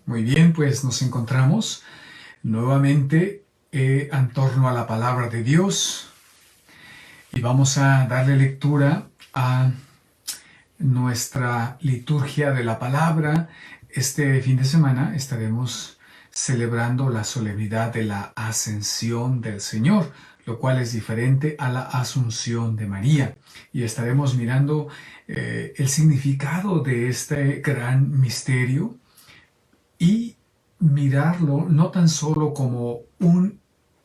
Muy bien, pues nos encontramos nuevamente en torno a la palabra de Dios y vamos a darle lectura a nuestra liturgia de la palabra. Este fin de semana estaremos celebrando la solemnidad de la Ascensión del Señor, lo cual es diferente a la Asunción de María. Y estaremos mirando el significado de este gran misterio y mirarlo no tan solo como un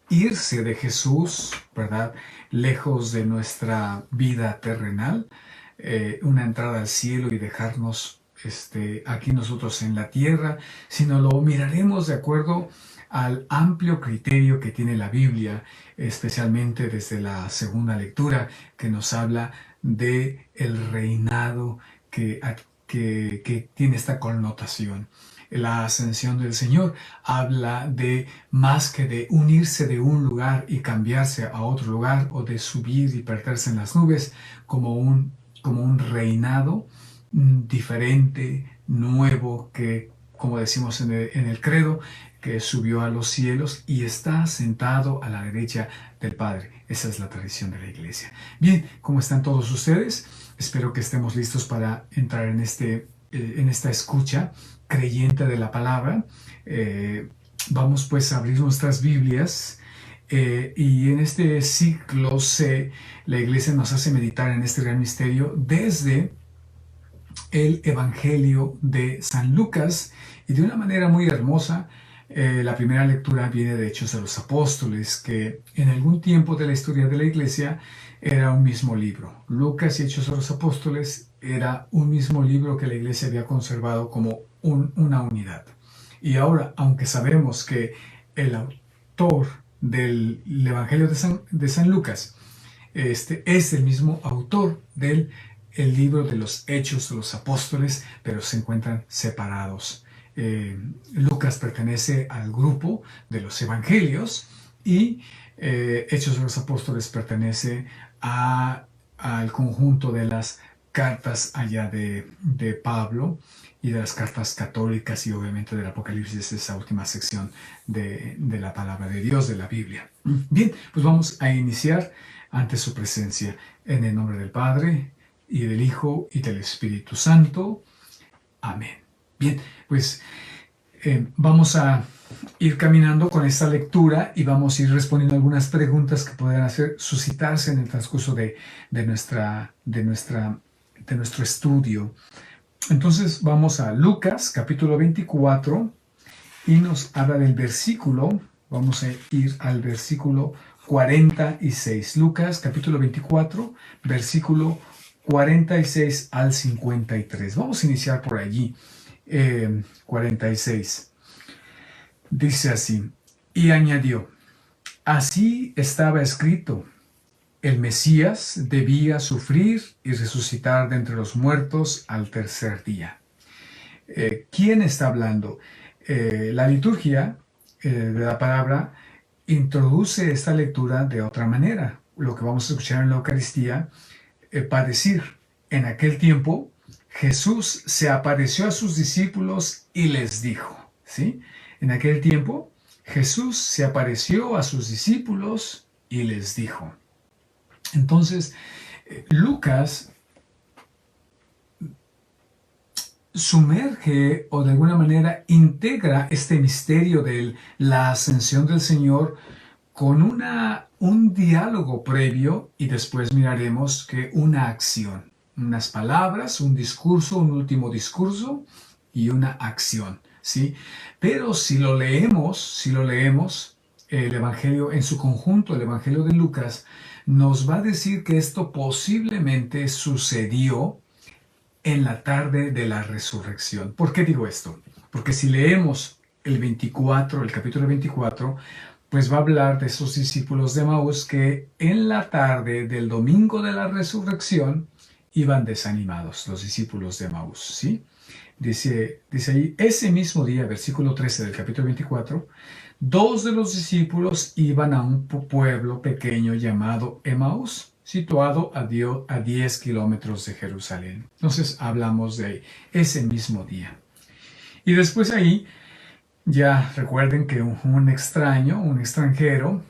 irse de Jesús, ¿verdad? Lejos de nuestra vida terrenal, una entrada al cielo y dejarnos aquí nosotros en la tierra, sino lo miraremos de acuerdo al amplio criterio que tiene la Biblia, especialmente desde la segunda lectura, que nos habla de el reinado que tiene esta connotación. La ascensión del Señor habla de más que de unirse de un lugar y cambiarse a otro lugar, o de subir y perderse en las nubes, como un reinado diferente, nuevo, que, como decimos en el credo, que subió a los cielos y está sentado a la derecha del Padre. Esa es la tradición de la Iglesia. Bien, ¿cómo están todos ustedes? Espero que estemos listos para entrar en esta escucha creyente de la palabra. Vamos pues a abrir nuestras Biblias y en este ciclo C, la Iglesia nos hace meditar en este gran misterio desde el Evangelio de San Lucas, y de una manera muy hermosa. La primera lectura viene de Hechos de los Apóstoles, que en algún tiempo de la historia de la Iglesia era un mismo libro. Lucas y Hechos de los Apóstoles era un mismo libro que la Iglesia había conservado como una unidad. Y ahora, aunque sabemos que el autor del Evangelio de San Lucas es el mismo autor del libro de los Hechos de los Apóstoles, pero se encuentran separados. Lucas pertenece al grupo de los Evangelios y Hechos de los Apóstoles pertenece al conjunto de las cartas allá de Pablo y de las cartas católicas, y obviamente del Apocalipsis, esa última sección de la palabra de Dios, de la Biblia. Bien, pues vamos a iniciar ante su presencia, en el nombre del Padre, y del Hijo, y del Espíritu Santo. Amén. Bien, pues vamos a ir caminando con esta lectura y vamos a ir respondiendo algunas preguntas que puedan suscitarse en el transcurso de nuestro estudio. Entonces vamos a Lucas capítulo 24 y nos habla del versículo. Vamos a ir al versículo 46. Lucas capítulo 24, versículo 46 al 53. Vamos a iniciar por allí. 46. Dice así: y añadió: así estaba escrito, el Mesías debía sufrir y resucitar de entre los muertos al tercer día. ¿Quién está hablando? La liturgia de la palabra introduce esta lectura de otra manera. Lo que vamos a escuchar en la Eucaristía para decir: en aquel tiempo Jesús se apareció a sus discípulos y les dijo. ¿Sí? En aquel tiempo Jesús se apareció a sus discípulos y les dijo. Entonces, Lucas sumerge, o de alguna manera integra, este misterio de la ascensión del Señor con un diálogo previo, y después miraremos que una acción, unas palabras, un discurso, un último discurso y una acción, ¿sí? Pero si lo leemos, el Evangelio en su conjunto, el Evangelio de Lucas, nos va a decir que esto posiblemente sucedió en la tarde de la resurrección. ¿Por qué digo esto? Porque si leemos el capítulo 24, pues va a hablar de esos discípulos de Emaús que en la tarde del domingo de la resurrección iban desanimados, los discípulos de Emaús, ¿sí? Dice ahí: ese mismo día, versículo 13 del capítulo 24, dos de los discípulos iban a un pueblo pequeño llamado Emaús, situado a 10 kilómetros de Jerusalén. Entonces hablamos de ese mismo día. Y después ahí Ya recuerden que un extraño, un extranjero,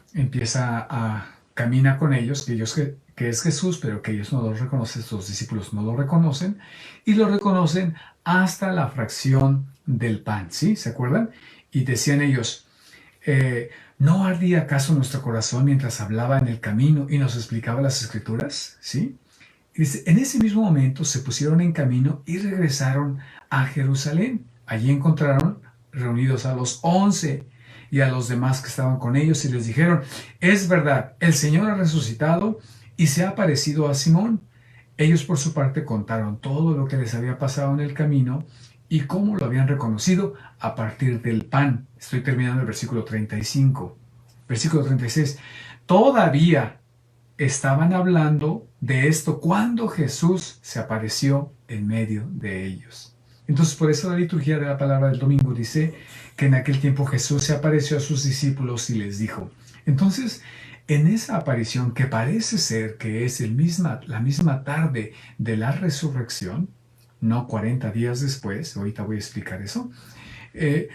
camina con ellos, que es Jesús, pero que ellos no lo reconocen, sus discípulos no lo reconocen, y lo reconocen hasta la fracción del pan, ¿sí? ¿Se acuerdan? Y decían ellos, ¿no ardía acaso nuestro corazón mientras hablaba en el camino y nos explicaba las escrituras? ¿Sí? Y dice, en ese mismo momento se pusieron en camino y regresaron a Jerusalén. Allí encontraron reunidos a los 11 y a los demás que estaban con ellos y les dijeron, es verdad, el Señor ha resucitado y se ha aparecido a Simón. Ellos por su parte contaron todo lo que les había pasado en el camino y cómo lo habían reconocido a partir del pan. Estoy terminando el versículo 35. Versículo 36. Todavía estaban hablando de esto cuando Jesús se apareció en medio de ellos. Entonces, por eso la liturgia de la palabra del domingo dice que en aquel tiempo Jesús se apareció a sus discípulos y les dijo. Entonces, en esa aparición que parece ser que es la misma tarde de la resurrección, no 40 días después, ahorita voy a explicar eso, eh,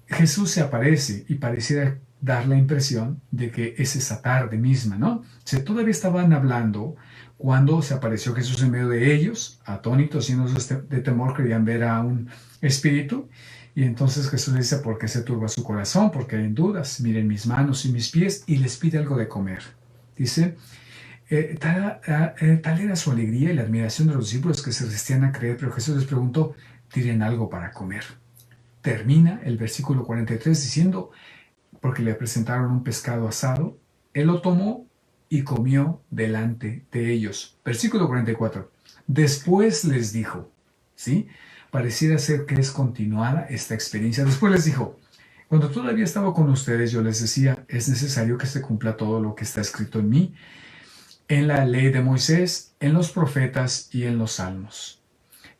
Jesús se aparece y pareciera dar la impresión de que es esa tarde misma, ¿no? O sea, todavía estaban hablando cuando se apareció Jesús en medio de ellos, atónitos, llenos de temor, querían ver a un espíritu. Y entonces Jesús les dice, ¿por qué se turba su corazón? Porque hay dudas. Miren mis manos y mis pies, y les pide algo de comer. Dice, tal era su alegría y la admiración de los discípulos que se resistían a creer, pero Jesús les preguntó, ¿tienen algo para comer? Termina el versículo 43 diciendo, porque le presentaron un pescado asado, él lo tomó y comió delante de ellos. Versículo 44. Después les dijo, ¿sí? Pareciera ser que es continuada esta experiencia. Después les dijo, cuando todavía estaba con ustedes, yo les decía, es necesario que se cumpla todo lo que está escrito en mí, en la ley de Moisés, en los profetas y en los salmos.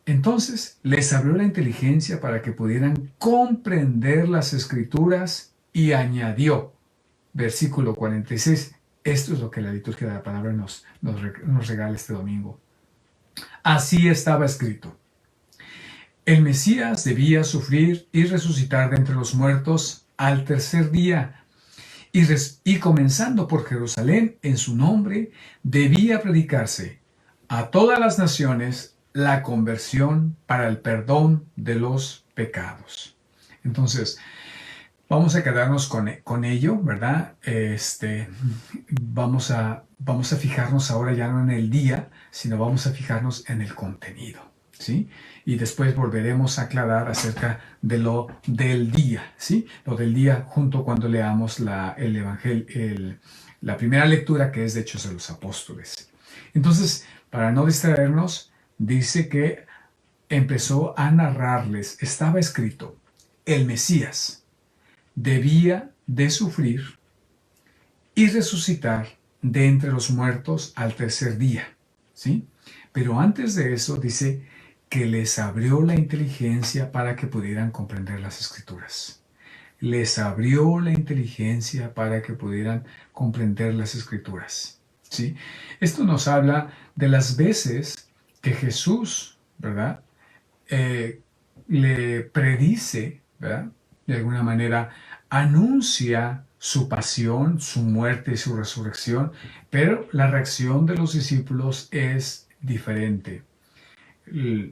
Entonces les abrió la inteligencia para que pudieran comprender las escrituras y añadió, versículo 46, esto es lo que la liturgia de la palabra nos regala este domingo. Así estaba escrito. El Mesías debía sufrir y resucitar de entre los muertos al tercer día, y comenzando por Jerusalén, en su nombre, debía predicarse a todas las naciones la conversión para el perdón de los pecados. Entonces, vamos a quedarnos con ello, ¿verdad? Vamos a fijarnos ahora ya no en el día, sino vamos a fijarnos en el contenido, ¿sí? Y después volveremos a aclarar acerca de lo del día, ¿sí? Lo del día junto cuando leamos el Evangelio, la primera lectura que es de Hechos de los Apóstoles. Entonces, para no distraernos, dice que empezó a narrarles, estaba escrito, el Mesías debía de sufrir y resucitar de entre los muertos al tercer día, ¿sí? Pero antes de eso dice que les abrió la inteligencia para que pudieran comprender las escrituras. Les abrió la inteligencia para que pudieran comprender las escrituras, ¿sí? Esto nos habla de las veces que Jesús, ¿verdad? Le predice, ¿verdad? De alguna manera anuncia su pasión, su muerte y su resurrección, pero la reacción de los discípulos es diferente.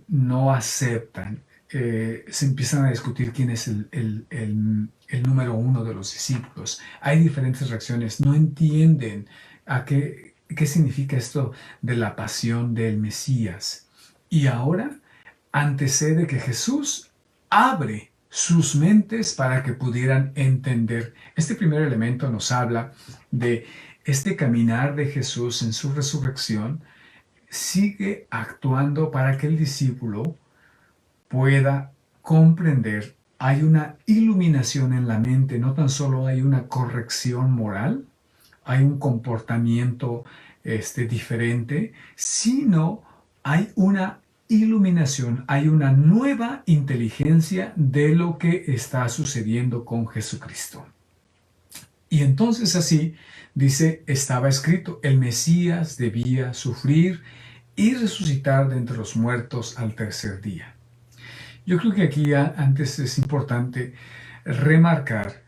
No aceptan, se empiezan a discutir quién es el número uno de los discípulos. Hay diferentes reacciones, no entienden qué significa esto de la pasión del Mesías. Y ahora antecede que Jesús abre sus mentes para que pudieran entender. Este primer elemento nos habla de este caminar de Jesús en su resurrección, sigue actuando para que el discípulo pueda comprender. Hay una iluminación en la mente, no tan solo hay una corrección moral, hay un comportamiento diferente, sino hay una iluminación, hay una nueva inteligencia de lo que está sucediendo con Jesucristo. Y entonces así, dice, estaba escrito, el Mesías debía sufrir y resucitar de entre los muertos al tercer día. Yo creo que aquí antes es importante remarcar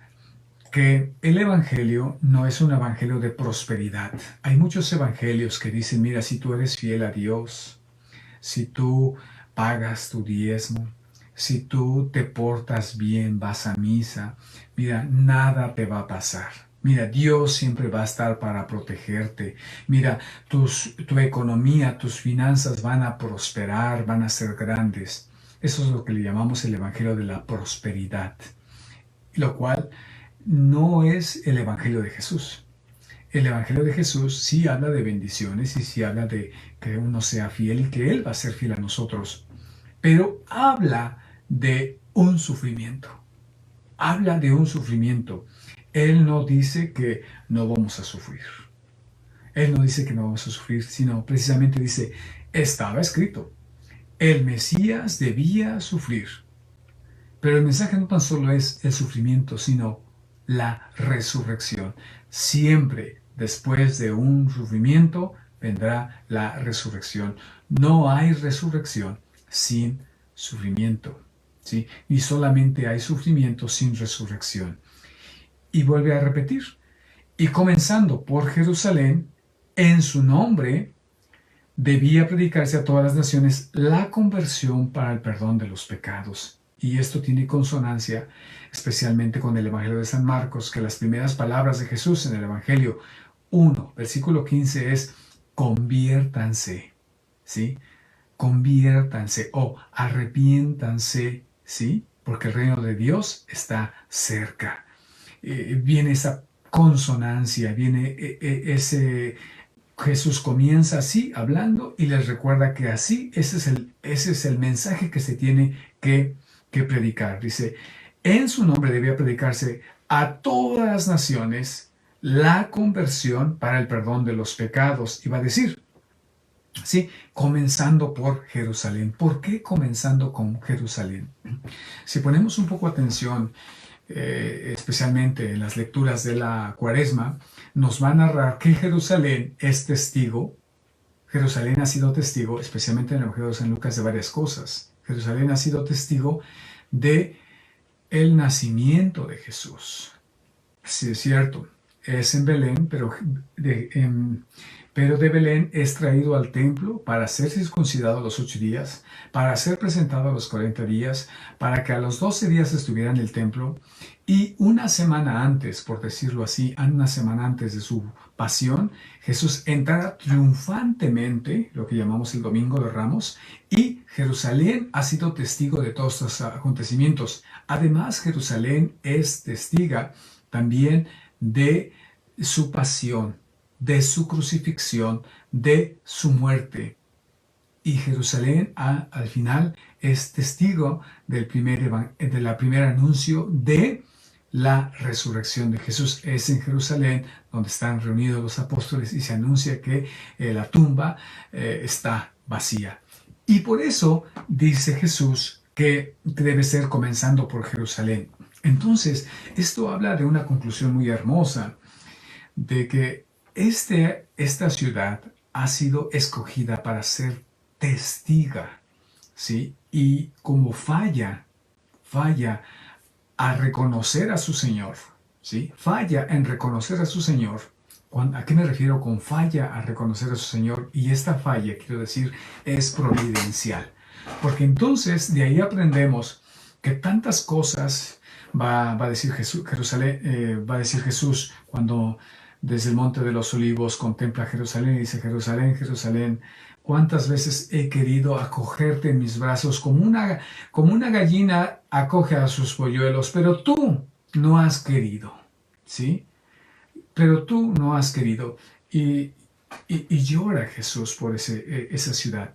que el evangelio no es un evangelio de prosperidad. Hay muchos evangelios que dicen, mira, si tú eres fiel a Dios, si tú pagas tu diezmo, si tú te portas bien, vas a misa, mira, nada te va a pasar. Mira, Dios siempre va a estar para protegerte. Mira, tu economía, tus finanzas van a prosperar, van a ser grandes. Eso es lo que le llamamos el evangelio de la prosperidad, lo cual no es el evangelio de Jesús. El evangelio de Jesús sí habla de bendiciones y sí habla de que uno sea fiel y que Él va a ser fiel a nosotros. Pero habla de un sufrimiento. Habla de un sufrimiento. Él no dice que no vamos a sufrir. Él no dice que no vamos a sufrir, sino precisamente dice, estaba escrito, el Mesías debía sufrir. Pero el mensaje no tan solo es el sufrimiento, sino la resurrección. Siempre después de un sufrimiento vendrá la resurrección. No hay resurrección sin sufrimiento, ¿sí? Y solamente hay sufrimiento sin resurrección. Y vuelve a repetir, y comenzando por Jerusalén, en su nombre debía predicarse a todas las naciones la conversión para el perdón de los pecados. Y esto tiene consonancia especialmente con el Evangelio de San Marcos, que las primeras palabras de Jesús en el Evangelio 1, versículo 15 es conviértanse, ¿sí? Conviértanse o arrepiéntanse, ¿sí? Porque el reino de Dios está cerca. Viene esa consonancia, viene ese... Jesús comienza así hablando y les recuerda que así ese es el mensaje que se tiene que predicar. Dice, en su nombre debía predicarse a todas las naciones la conversión para el perdón de los pecados. Y va a decir, ¿sí? Comenzando por Jerusalén. ¿Por qué comenzando con Jerusalén? Si ponemos un poco atención, especialmente en las lecturas de la Cuaresma, nos va a narrar que Jerusalén es testigo. Jerusalén ha sido testigo, especialmente en el Evangelio de San Lucas, de varias cosas. Jerusalén ha sido testigo de el nacimiento de Jesús. Sí, es cierto, es en Belén, pero de Belén es traído al templo para ser circuncidado a los 8 días, para ser presentado a los 40 días, para que a los 12 días estuviera en el templo, y una semana antes, por decirlo así, una semana antes de su pasión, Jesús entrara triunfantemente, lo que llamamos el Domingo de Ramos, y Jerusalén ha sido testigo de todos estos acontecimientos. Además, Jerusalén es testiga también de su pasión, de su crucifixión, de su muerte. Y Jerusalén al final es testigo del primer anuncio de la resurrección de Jesús. Es en Jerusalén donde están reunidos los apóstoles y se anuncia que la tumba está vacía. Y por eso dice Jesús que debe ser comenzando por Jerusalén. Entonces, esto habla de una conclusión muy hermosa, de que esta ciudad ha sido escogida para ser testiga, ¿sí? Y como falla a reconocer a su Señor, ¿sí? Falla en reconocer a su Señor. ¿A qué me refiero con falla a reconocer a su Señor? Y esta falla, quiero decir, es providencial. Porque entonces de ahí aprendemos que tantas cosas va a decir va a decir Jesús cuando desde el Monte de los Olivos contempla Jerusalén y dice, Jerusalén, Jerusalén, cuántas veces he querido acogerte en mis brazos como una gallina acoge a sus polluelos, pero tú no has querido, ¿sí? Pero tú no has querido. Y llora Jesús por esa ciudad,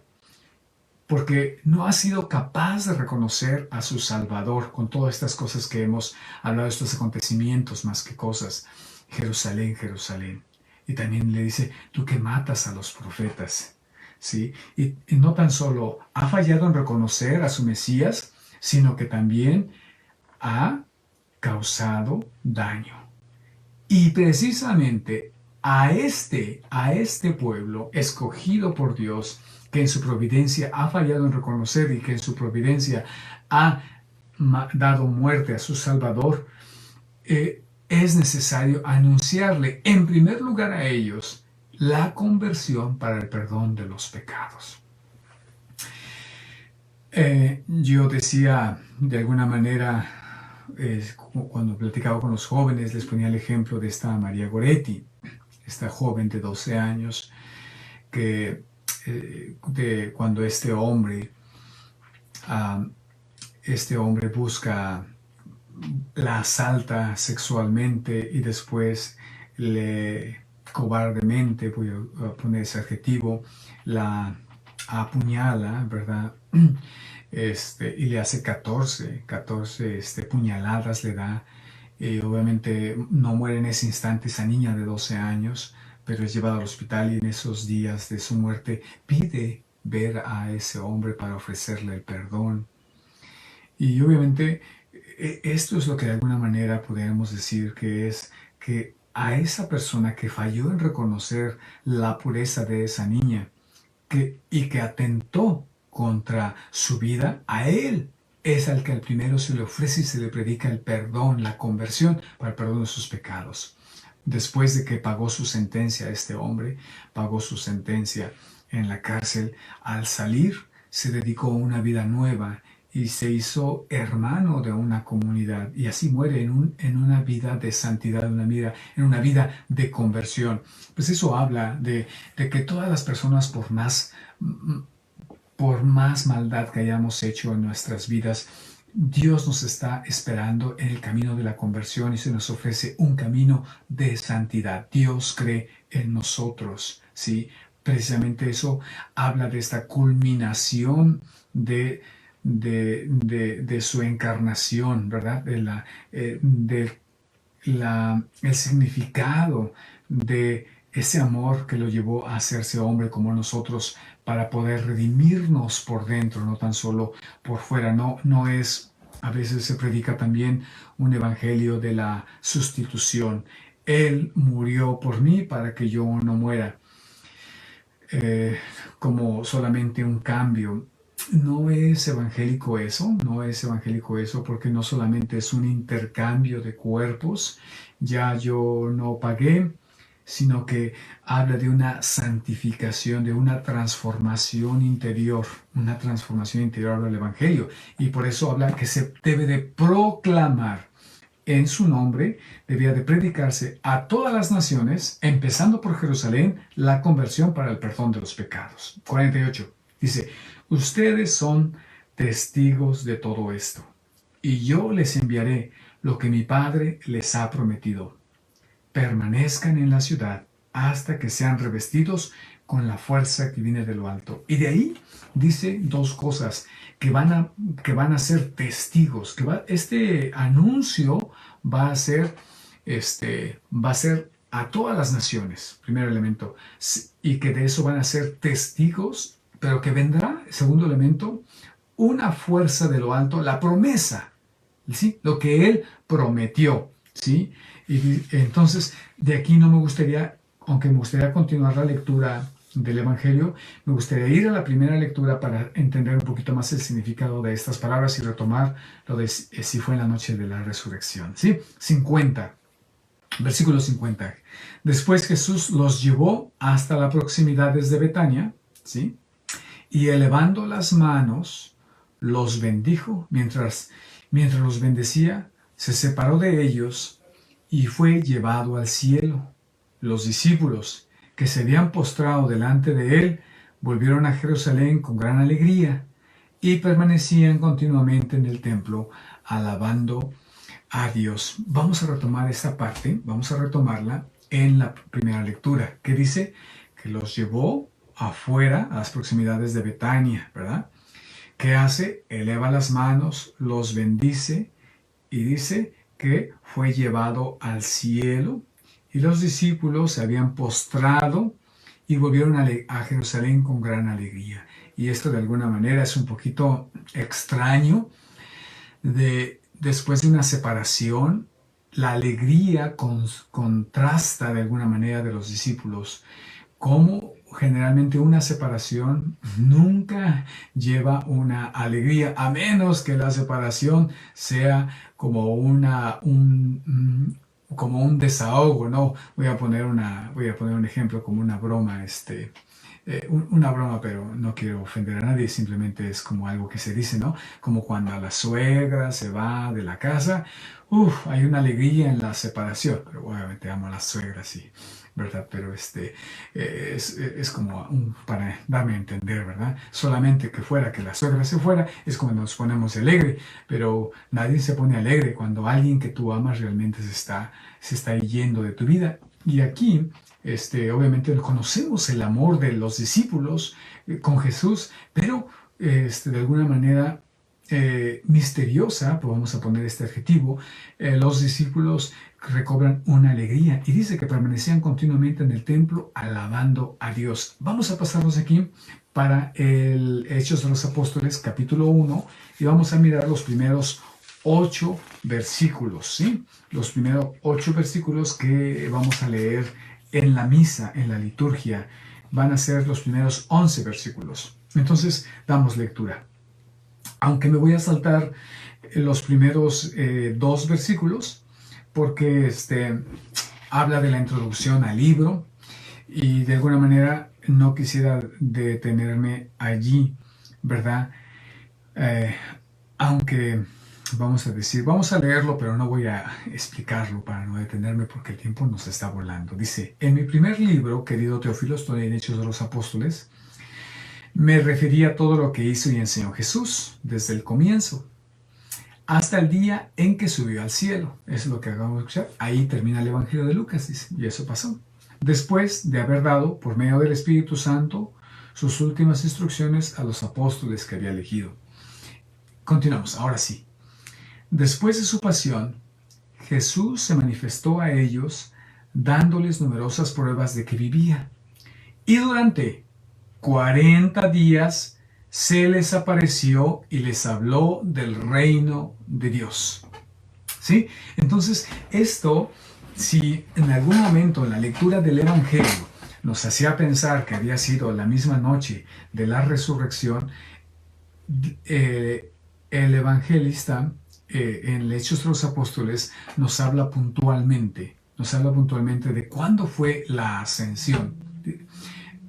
porque no ha sido capaz de reconocer a su Salvador con todas estas cosas que hemos hablado, estos acontecimientos más que cosas. Jerusalén, Jerusalén. Y también le dice, tú que matas a los profetas, ¿sí? Y no tan solo ha fallado en reconocer a su Mesías, sino que también ha causado daño. Y precisamente a este pueblo escogido por Dios, que en su providencia ha fallado en reconocer y que en su providencia ha dado muerte a su Salvador, es necesario anunciarle en primer lugar a ellos la conversión para el perdón de los pecados. Yo decía de alguna manera, cuando platicaba con los jóvenes, les ponía el ejemplo de esta María Goretti, esta joven de 12 años, que cuando este hombre busca, la asalta sexualmente y después cobardemente, voy a poner ese adjetivo, la apuñala, ¿verdad? Y le hace 14 puñaladas le da. Obviamente no muere en ese instante esa niña de 12 años, pero es llevada al hospital y en esos días de su muerte pide ver a ese hombre para ofrecerle el perdón. Y obviamente esto es lo que de alguna manera podemos decir que es que a esa persona que falló en reconocer la pureza de esa niña y que atentó contra su vida, a él es al que al primero se le ofrece y se le predica el perdón, la conversión para el perdón de sus pecados. Después de que pagó su sentencia, este hombre pagó su sentencia en la cárcel, al salir se dedicó a una vida nueva y se hizo hermano de una comunidad y así muere en una vida de santidad, en una vida de conversión. Pues eso habla de que todas las personas, por más maldad que hayamos hecho en nuestras vidas, Dios nos está esperando en el camino de la conversión y se nos ofrece un camino de santidad. Dios cree en nosotros, ¿sí? Precisamente eso habla de esta culminación de su encarnación, ¿verdad? El significado de ese amor que lo llevó a hacerse hombre como nosotros para poder redimirnos por dentro, no tan solo por fuera. No es, a veces se predica también un evangelio de la sustitución. Él murió por mí para que yo no muera. Como solamente un cambio. No es evangélico eso porque no solamente es un intercambio de cuerpos, ya yo no pagué, sino que habla de una santificación, de una transformación interior del Evangelio. Y por eso habla que se debe de proclamar en su nombre, debía de predicarse a todas las naciones, empezando por Jerusalén, la conversión para el perdón de los pecados. 48. Dice, ustedes son testigos de todo esto, y yo les enviaré lo que mi Padre les ha prometido. Permanezcan en la ciudad hasta que sean revestidos con la fuerza que viene de lo alto. Y de ahí dice dos cosas, que van a ser testigos, este anuncio va a ser a todas las naciones, primer elemento, y que de eso van a ser testigos, pero que vendrá, segundo elemento, una fuerza de lo alto, la promesa, ¿sí? Lo que Él prometió, ¿sí? Y entonces, de aquí no me gustaría, aunque me gustaría continuar la lectura del Evangelio, me gustaría ir a la primera lectura para entender un poquito más el significado de estas palabras y retomar lo de si fue en la noche de la resurrección. ¿Sí? 50, versículo 50. Después Jesús los llevó hasta las proximidades de Betania, ¿sí? Y elevando las manos, los bendijo. Mientras los bendecía, se separó de ellos y fue llevado al cielo. Los discípulos que se habían postrado delante de él volvieron a Jerusalén con gran alegría y permanecían continuamente en el templo alabando a Dios. Vamos a retomar esta parte, vamos a retomarla en la primera lectura, que dice que los llevó afuera a las proximidades de Betania, ¿verdad? ¿Qué hace? Eleva las manos, los bendice y dice que fue llevado al cielo. Y los discípulos se habían postrado y volvieron a Jerusalén con gran alegría. Y esto de alguna manera es un poquito extraño. Después de una separación, la alegría contrasta de alguna manera de los discípulos. Como generalmente una separación nunca lleva una alegría, a menos que la separación sea como como un desahogo, ¿no? Voy a poner un ejemplo como una broma, una broma, pero no quiero ofender a nadie, simplemente es como algo que se dice, ¿no? Como cuando la suegra se va de la casa, hay una alegría en la separación, pero obviamente amo a las suegras, sí, ¿verdad? Pero es como para darme a entender, ¿verdad? Solamente que la suegra se fuera, es cuando nos ponemos alegre, pero nadie se pone alegre cuando alguien que tú amas realmente se está yendo de tu vida. Y aquí obviamente conocemos el amor de los discípulos con Jesús, pero de alguna manera misteriosa, pues vamos a poner este adjetivo, los discípulos recobran una alegría y dice que permanecían continuamente en el templo alabando a Dios. Vamos a pasarnos aquí para el Hechos de los Apóstoles, capítulo 1, y vamos a mirar los primeros 8 versículos, ¿sí? Los primeros 8 versículos que vamos a leer en la misa, en la liturgia, van a ser los primeros 11 versículos. Entonces, damos lectura. Aunque me voy a saltar los primeros 2 versículos, porque habla de la introducción al libro, y de alguna manera no quisiera detenerme allí, ¿verdad? Aunque vamos a leerlo, pero no voy a explicarlo para no detenerme porque el tiempo nos está volando. Dice, en mi primer libro, querido Teófilo, estoy en Hechos de los Apóstoles, me refería a todo lo que hizo y enseñó Jesús desde el comienzo hasta el día en que subió al cielo. Eso es lo que acabamos de escuchar. Ahí termina el Evangelio de Lucas, dice, y eso pasó. Después de haber dado, por medio del Espíritu Santo, sus últimas instrucciones a los apóstoles que había elegido. Continuamos, ahora sí. Después de su pasión, Jesús se manifestó a ellos dándoles numerosas pruebas de que vivía. Y durante 40 días se les apareció y les habló del reino de Dios. ¿Sí? Entonces, esto, si en algún momento en la lectura del Evangelio nos hacía pensar que había sido la misma noche de la resurrección, el evangelista en el Hechos de los Apóstoles nos habla puntualmente de cuándo fue la ascensión.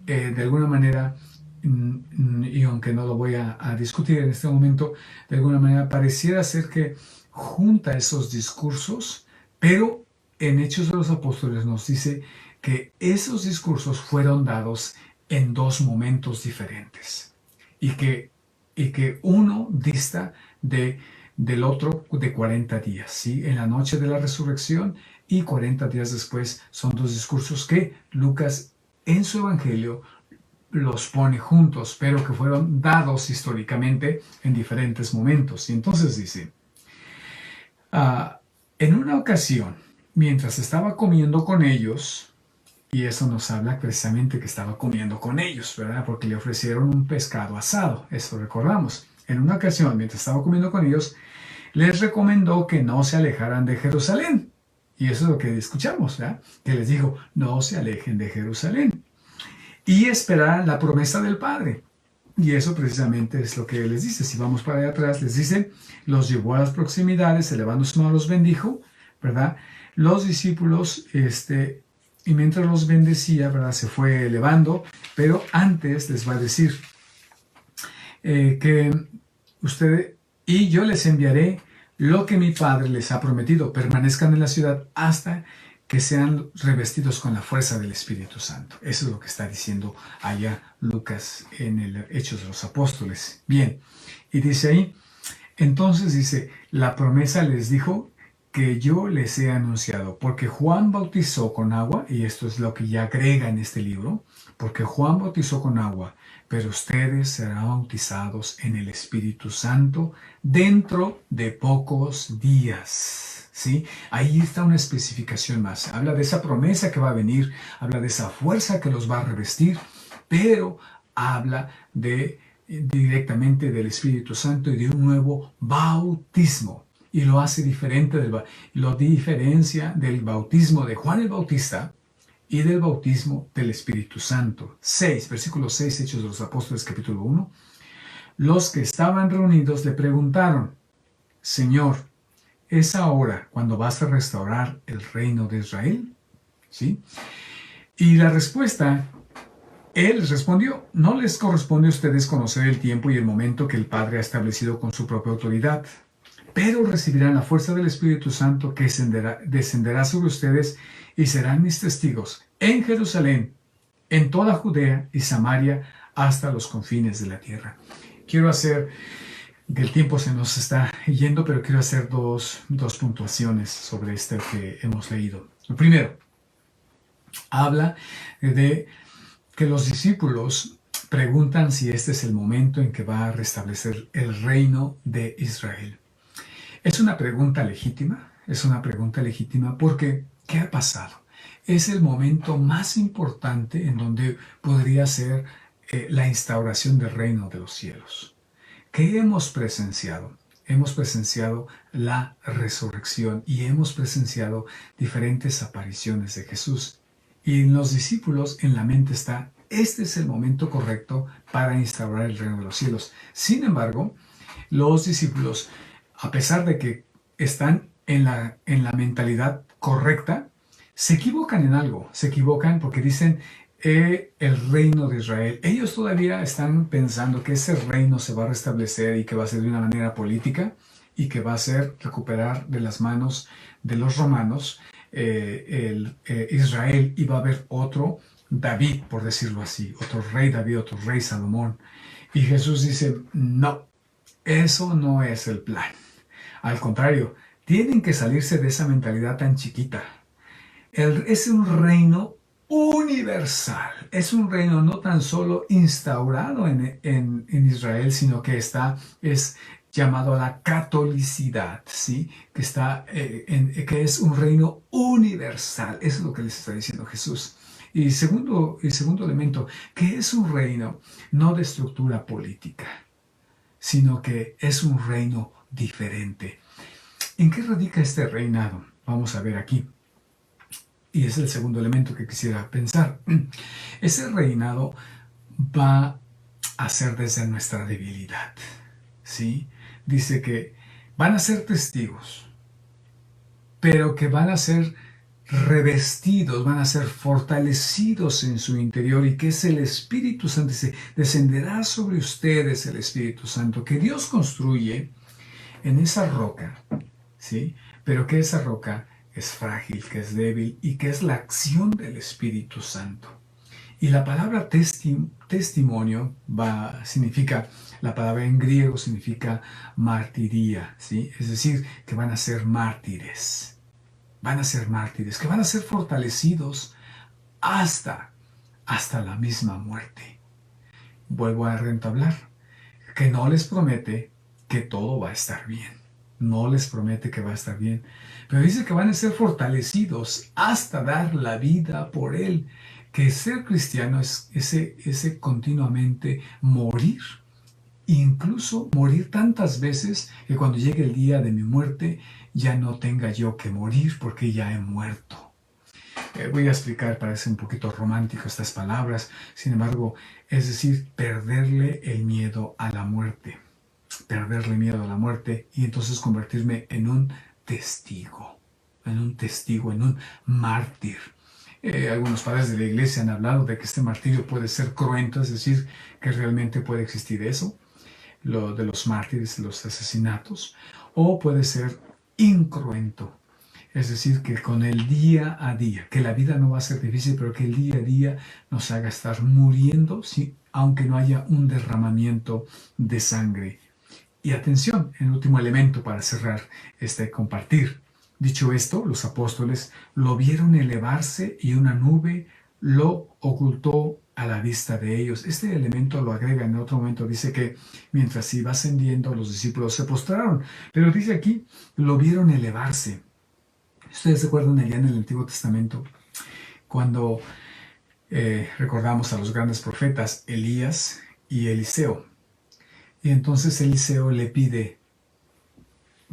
De alguna manera, y aunque no lo voy a discutir en este momento, de alguna manera pareciera ser que junta esos discursos, pero en Hechos de los Apóstoles nos dice que esos discursos fueron dados en 2 momentos diferentes y que uno dista del otro de 40 días, ¿sí? En la noche de la resurrección y 40 días después son 2 discursos que Lucas en su evangelio los pone juntos, pero que fueron dados históricamente en diferentes momentos. Y entonces dice, en una ocasión, mientras estaba comiendo con ellos, y eso nos habla precisamente que estaba comiendo con ellos, ¿verdad? Porque le ofrecieron un pescado asado, eso recordamos. En una ocasión, mientras estaba comiendo con ellos, les recomendó que no se alejaran de Jerusalén. Y eso es lo que escuchamos, ¿verdad? Que les dijo, no se alejen de Jerusalén. Y esperaran la promesa del Padre. Y eso precisamente es lo que les dice. Si vamos para allá atrás, les dice, los llevó a las proximidades, elevando su mano los bendijo, ¿verdad? Los discípulos, y mientras los bendecía, ¿verdad? Se fue elevando, pero antes les va a decir que usted y yo les enviaré lo que mi Padre les ha prometido, permanezcan en la ciudad hasta que sean revestidos con la fuerza del Espíritu Santo. Eso es lo que está diciendo allá Lucas en el Hechos de los Apóstoles. Bien, y dice ahí, entonces dice, la promesa les dijo que yo les he anunciado, porque Juan bautizó con agua, y esto es lo que ya agrega en este libro, porque Juan bautizó con agua, pero ustedes serán bautizados en el Espíritu Santo dentro de pocos días. ¿Sí? Ahí está una especificación más. Habla de esa promesa que va a venir, habla de esa fuerza que los va a revestir, pero habla directamente del Espíritu Santo y de un nuevo bautismo. Y lo hace diferente, lo diferencia del bautismo de Juan el Bautista y del bautismo del Espíritu Santo. 6, versículo 6, Hechos de los Apóstoles, capítulo 1. Los que estaban reunidos le preguntaron: Señor, ¿es ahora cuando vas a restaurar el reino de Israel? ¿Sí? Y la respuesta, él les respondió: no les corresponde a ustedes conocer el tiempo y el momento que el Padre ha establecido con su propia autoridad, pero recibirán la fuerza del Espíritu Santo que descenderá sobre ustedes y serán mis testigos en Jerusalén, en toda Judea y Samaria, hasta los confines de la tierra. Quiero hacer, que el tiempo se nos está yendo, pero quiero hacer dos puntuaciones sobre esto que hemos leído. Lo primero, habla de que los discípulos preguntan si este es el momento en que va a restablecer el reino de Israel. Es una pregunta legítima, porque ¿qué ha pasado? Es el momento más importante en donde podría ser la instauración del reino de los cielos. ¿Qué hemos presenciado? Hemos presenciado la resurrección y hemos presenciado diferentes apariciones de Jesús. Y en los discípulos en la mente está: este es el momento correcto para instaurar el reino de los cielos. Sin embargo, los discípulos, a pesar de que están en la mentalidad correcta, se equivocan en algo. Se equivocan porque dicen el reino de Israel. Ellos todavía están pensando que ese reino se va a restablecer y que va a ser de una manera política y que va a ser recuperar de las manos de los romanos Israel, y va a haber otro David, por decirlo así, otro rey David, otro rey Salomón. Y Jesús dice: no, eso no es el plan. Al contrario, tienen que salirse de esa mentalidad tan chiquita. Es un reino universal. Es un reino no tan solo instaurado en Israel, sino que es llamado a la catolicidad, ¿sí? Que es un reino universal. Eso es lo que les está diciendo Jesús. Y segundo elemento, que es un reino no de estructura política, sino que es un reino diferente. ¿En qué radica este reinado? Vamos a ver aquí. Y es el segundo elemento que quisiera pensar. Ese reinado va a ser desde nuestra debilidad, ¿sí? Dice que van a ser testigos, pero que van a ser revestidos, van a ser fortalecidos en su interior, y que es el Espíritu Santo. Dice: descenderá sobre ustedes el Espíritu Santo, que Dios construye en esa roca, ¿sí? Pero que esa roca es frágil, que es débil, y que es la acción del Espíritu Santo. Y la palabra testimonio significa, la palabra en griego significa martiría, ¿sí? Es decir, que van a ser mártires. Van a ser mártires, que van a ser fortalecidos hasta la misma muerte. Vuelvo a rentablar, que no les promete que todo va a estar bien. No les promete que va a estar bien, pero dice que van a ser fortalecidos hasta dar la vida por Él. Que ser cristiano es ese continuamente morir, incluso morir tantas veces que cuando llegue el día de mi muerte ya no tenga yo que morir porque ya he muerto. Voy a explicar, parece un poquito romántico estas palabras, sin embargo, es decir, perderle el miedo a la muerte. Perderle miedo a la muerte y entonces convertirme en un testigo, en un mártir. Algunos padres de la iglesia han hablado de que este martirio puede ser cruento, es decir, que realmente puede existir eso, lo de los mártires, los asesinatos, o puede ser incruento, es decir, que con el día a día, que la vida no va a ser difícil, pero que el día a día nos haga estar muriendo, ¿sí? Aunque no haya un derramamiento de sangre. Y atención, el último elemento para cerrar este compartir. Dicho esto, los apóstoles lo vieron elevarse y una nube lo ocultó a la vista de ellos. Este elemento lo agrega en otro momento. Dice que mientras iba ascendiendo, los discípulos se postraron. Pero dice aquí, lo vieron elevarse. Ustedes se acuerdan allá en el Antiguo Testamento, cuando recordamos a los grandes profetas Elías y Eliseo. Y entonces Eliseo le pide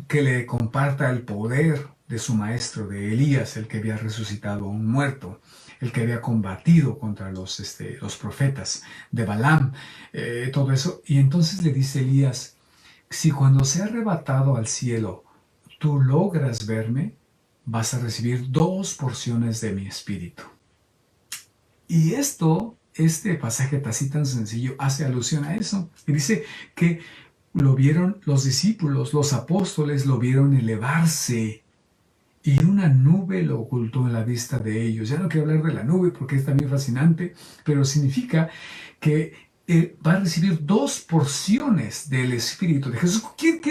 que le comparta el poder de su maestro, de Elías, el que había resucitado a un muerto, el que había combatido contra los profetas, de Balaam, todo eso. Y entonces le dice Elías, si cuando sea arrebatado al cielo tú logras verme, vas a recibir 2 porciones de mi espíritu. Y este pasaje así tan sencillo hace alusión a eso. Y dice que lo vieron los discípulos, los apóstoles lo vieron elevarse y una nube lo ocultó en la vista de ellos. Ya no quiero hablar de la nube porque es también fascinante, pero significa que va a recibir 2 porciones del Espíritu de Jesús. ¿Qué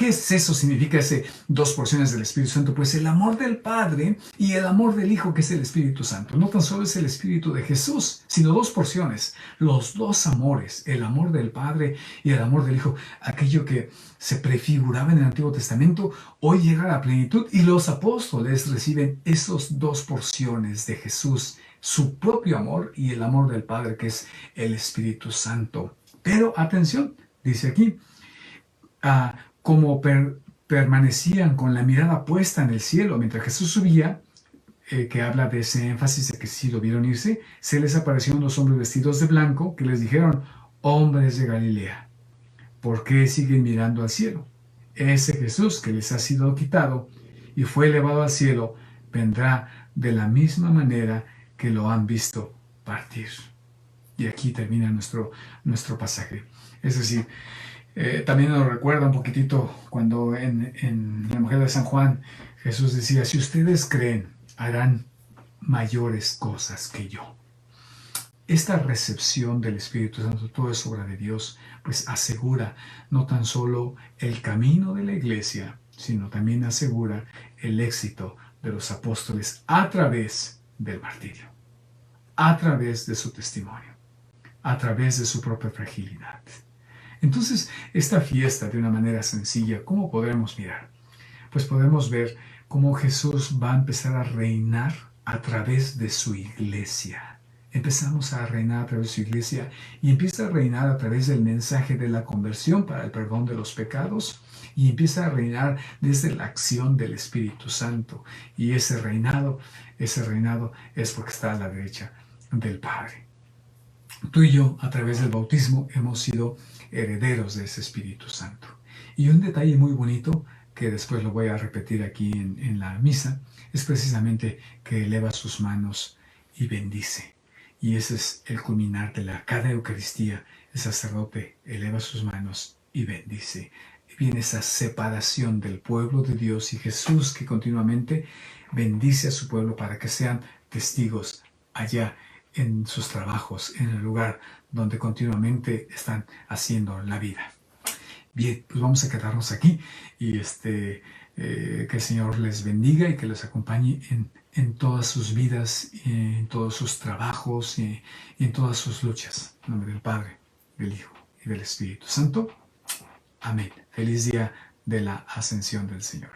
es eso? Significa ese 2 porciones del Espíritu Santo. Pues el amor del Padre y el amor del Hijo, que es el Espíritu Santo. No tan solo es el Espíritu de Jesús, sino 2 porciones. Los 2 amores, el amor del Padre y el amor del Hijo. Aquello que se prefiguraba en el Antiguo Testamento, hoy llega a la plenitud y los apóstoles reciben esos 2 porciones de Jesús, su propio amor y el amor del Padre, que es el Espíritu Santo. Pero atención, dice aquí, como permanecían con la mirada puesta en el cielo mientras Jesús subía, que habla de ese énfasis de que si lo vieron irse, se les aparecieron 2 hombres vestidos de blanco que les dijeron, hombres de Galilea, ¿por qué siguen mirando al cielo? Ese Jesús que les ha sido quitado y fue elevado al cielo, vendrá de la misma manera que lo han visto partir. Y aquí termina nuestro pasaje. Es decir, también nos recuerda un poquitito cuando en el Evangelio de San Juan Jesús decía, si ustedes creen, harán mayores cosas que yo. Esta recepción del Espíritu Santo, todo es obra de Dios, pues asegura no tan solo el camino de la iglesia, sino también asegura el éxito de los apóstoles a través del martirio, a través de su testimonio, a través de su propia fragilidad. Entonces, esta fiesta, de una manera sencilla, ¿cómo podremos mirar? Pues podemos ver cómo Jesús va a empezar a reinar a través de su iglesia. Empezamos a reinar a través de su iglesia y empieza a reinar a través del mensaje de la conversión para el perdón de los pecados y empieza a reinar desde la acción del Espíritu Santo. Y ese reinado es porque está a la derecha del Padre. Tú y yo, a través del bautismo, hemos sido herederos de ese Espíritu Santo. Y un detalle muy bonito, que después lo voy a repetir aquí en la misa, es precisamente que eleva sus manos y bendice. Y ese es el culminar de cada Eucaristía. El sacerdote eleva sus manos y bendice. Viene esa separación del pueblo de Dios y Jesús, que continuamente bendice a su pueblo para que sean testigos allá en sus trabajos, en el lugar donde continuamente están haciendo la vida. Bien, pues vamos a quedarnos aquí y que el Señor les bendiga y que les acompañe en todas sus vidas, en todos sus trabajos y en todas sus luchas. En nombre del Padre, del Hijo y del Espíritu Santo. Amén. Feliz día de la Ascensión del Señor.